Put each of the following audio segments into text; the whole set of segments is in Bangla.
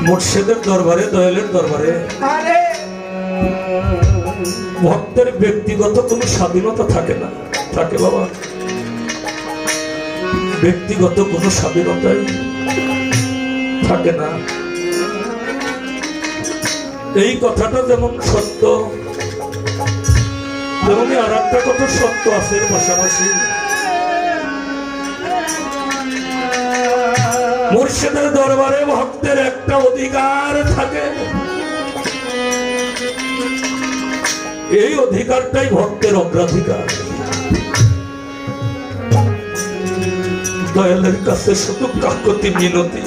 মুর্শিদের দরবারে, দয়ালের দরবারে ভক্তের ব্যক্তিগত কোনো স্বাধীনতা থাকে না। থাকে বাবা, ব্যক্তিগত কোনো স্বাধীনতাই থাকে না। এই কথাটা যেমন সত্য, তেমনি আর একটা কথা সত্য আছে পাশাপাশি। মুর্শিদের দরবারে ভক্তের একটা অধিকার থাকে, এই অধিকারটাই ভক্তের অগ্রাধিকার। দয়ালের কাছে শুধু কাকুতি মিনতি,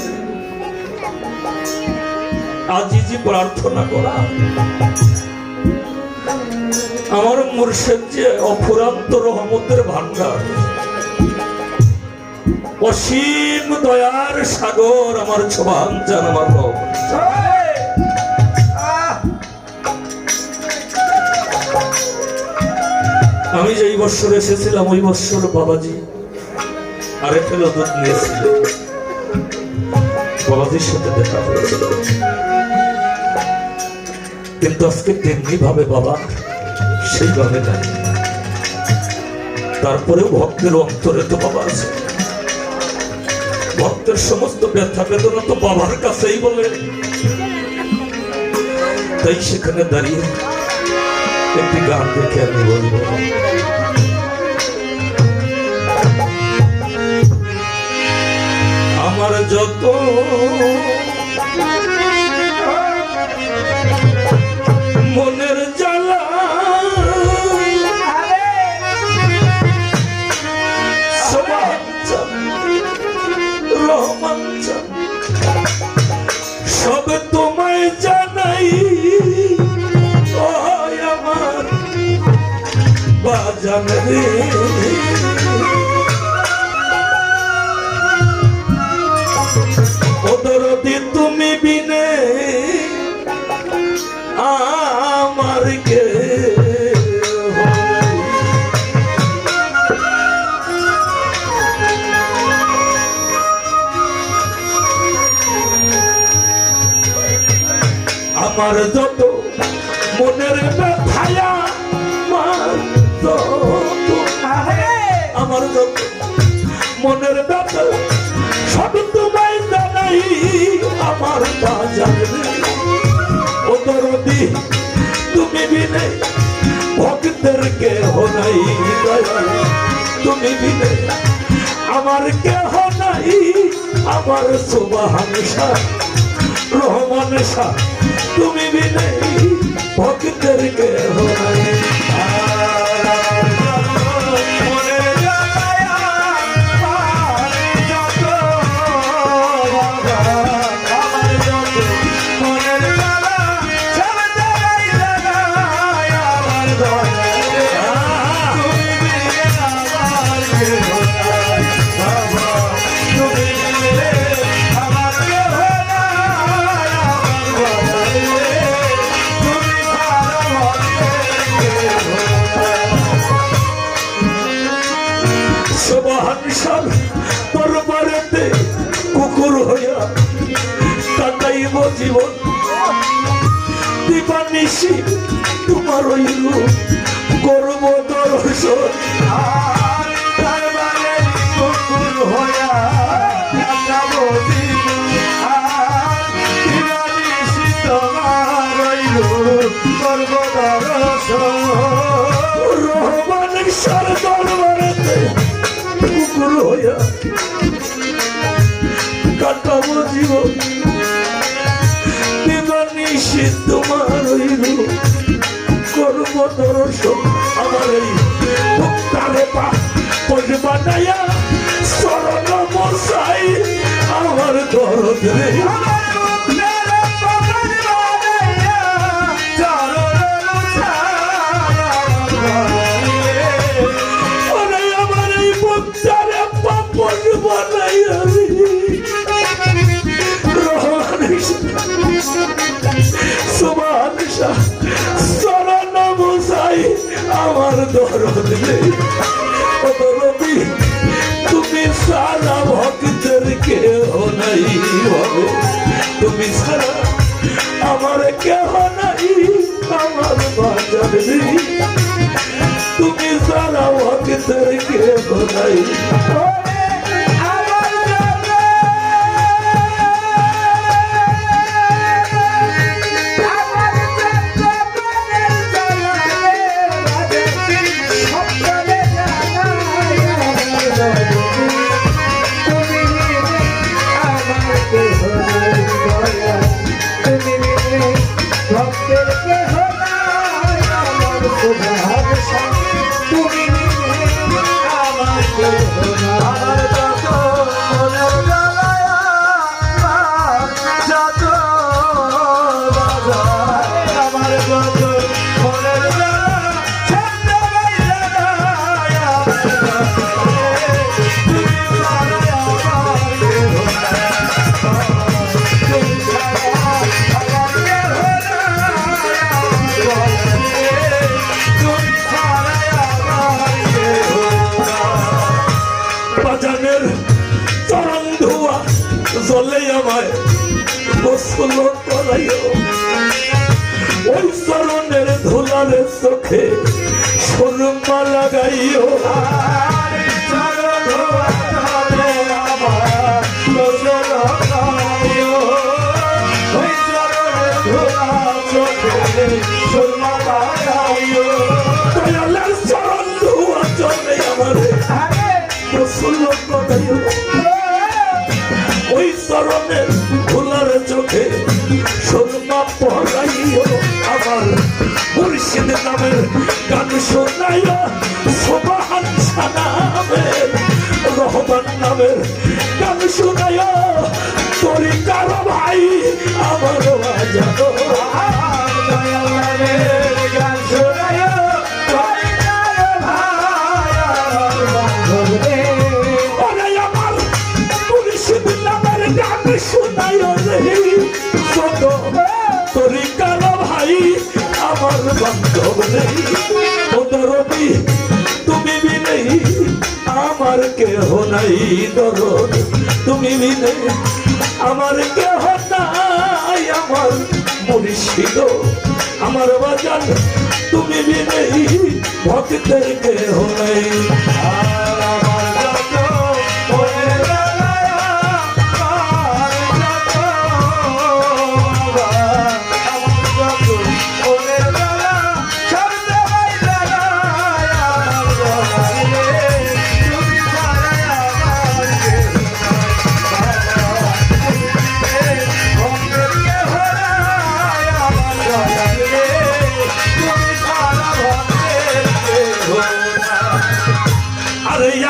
আজিজি প্রার্থনা করা, আমার মুর্শিদ যে অফুরান্ত রহমতের ভান্ডার, অসীম দয়ার সাগর, আমার ছোবান জান আমার রব। আমি যেই বৎসর এসেছিলাম ওই বৎসর বাবাজি আরে ফেলো দুধ নিয়েছিল, বাবাজির সাথে দেখা হয়েছিল। কিন্তু আজকে তেমনি ভাবে বাবা সেইভাবে নাই। তারপরেও ভক্তের অন্তরে তো বাবা আছে, ভক্তের সমস্ত ব্যথা বেদনা তো বাবার কাছেই বলে। তাই সেখানে দাঁড়িয়ে একটি গান দেখে আমি বলবো, আমার যত মনের জ্বালা রহমান সব তোমায় জানাই, আমার বাজান রে। ওদরদি তুমি বিনে আমার কে, আমার যত মনের ব্যথায়া, আমার যত মনের ব্যথা সব তোমায় জানাই, আমার বাজার ও দরদি তুমি বিনে ভক্তের কেহ নাই, তুমি বিনে আমার কেহ নাই, আমার সুবহান শাহ রহমান শাহ তুমি বিনে ভক্তের কেহ নাই। দরবারেতে কুকুর হইয়া কাটাইব জীবন, দিবানিশি তোমার হইল করব দর্শন। দরবারে কুকুর হইয়া কাটাব দিবানিশি তোমার হইল করব দর্শন। রহমান ঈশ্বর দরবারেতে কুকুর হইয়া কাটাবো জীবন, দিবানিশি তোমার হইল করব দর্শন। আমার এই ভক্তারে পা পয়সা বানাইয়া শরণ মশাই আমার দরদ রে, আমার দরদ নেই। তুমি সারা ভক্তের কেহ নাই, তুমি সারা নাই। জলে আমায় গোসল করাইও, ওই চরণের ধুলারে চোখে সুরমা লাগাইও। দয়ালের চরণ ধোয়া জলে আমারে গোসল করাইও, ওই চরণের ধুলার চোখে সুরমা পড়াইও। আমার মুর্শিদ নামের গান শোনাইও, সোবাহান নামের রহমান নামের গান শোনাইও। তোরি কারো ভাই আমার বাজানো গান শোনাইও, তোরি কারো ভাই আমার মুর্শিদ নামের গান শোনাইও রে। তোরি কারো ভাই আমার বান্ধব নেই, ওদরবি তুমি বিনে আমার কেহ নাই। দরদ তুমি বিনে আমার কেহ নাই, আমার মুর্শিদ আমার বাজান তুমি বিনে ভক্তের কেহ নাই।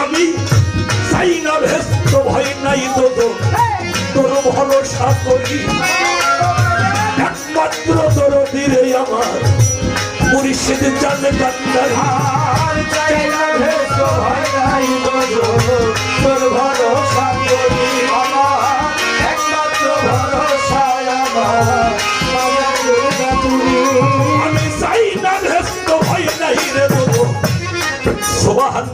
আমি চাই না ভেস্ত ভয় নাই তো তোর ভরসা করি, একমাত্র তোর ধীরে আমার মুর্শিদ জান কান্দারি। চাই না ভেস্ত ভয় নাই তো তোর ভরসা করি, আমার একমাত্র ভরসা আমার আমি চাই না ভেস্ত ভয় নাই রে তো সোবাহান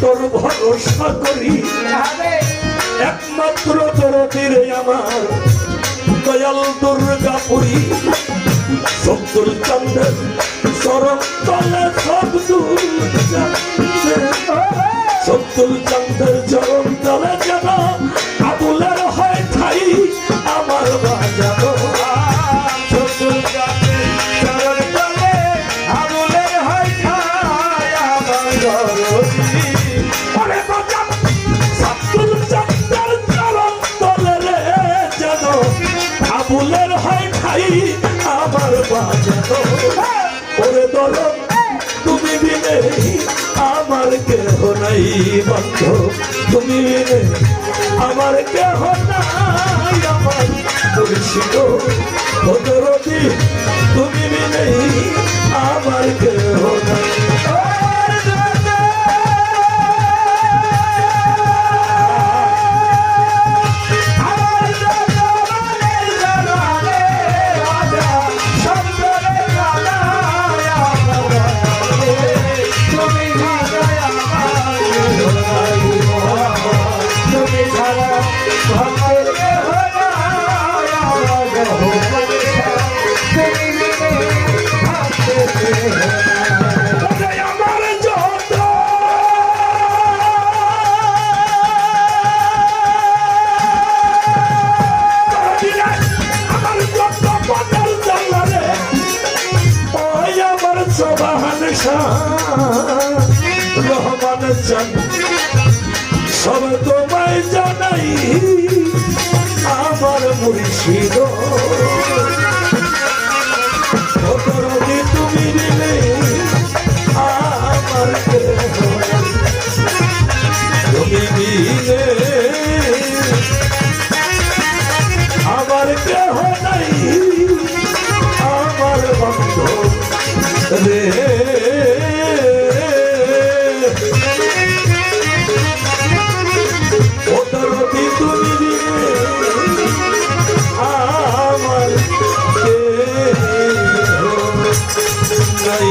তোর ভরসা করি, একমাত্র তোর তীরে আমার দয়াল দুর্গাপুরী। শব্দুল চন্দ্রের চরণ তলে শব্দুল চন্দ্রের চরণ তলে যেন আবুলের হয় ঠাই আমার বাজানো। শব্দুল চন্দ্রের চরণ তলে আবুলের হয় ঠাই আমার দরদি। ওরে বাজান শব্দুল চন্দ্রের চরণ তলে রে যেন আবুলের হয় ঠাই আমার বাজানো। ওরে দরদ তুমি বিনে আমার কেহ নাই, বন্ধু তুমি বিনে আমার কেহ নাই, আমার মুর্শিদ দরদি তুমি বিনে আমার কেহ নাই। আমার যত রহমান চান সব তোমায় জানাই আমার মুর্শিদ দরদি তুমি দিলে আমার তুমি দিলে আমার কেহ নাই আমার বন্ধ রে ও দরদি তুমি দিলে আমার কেহ নাই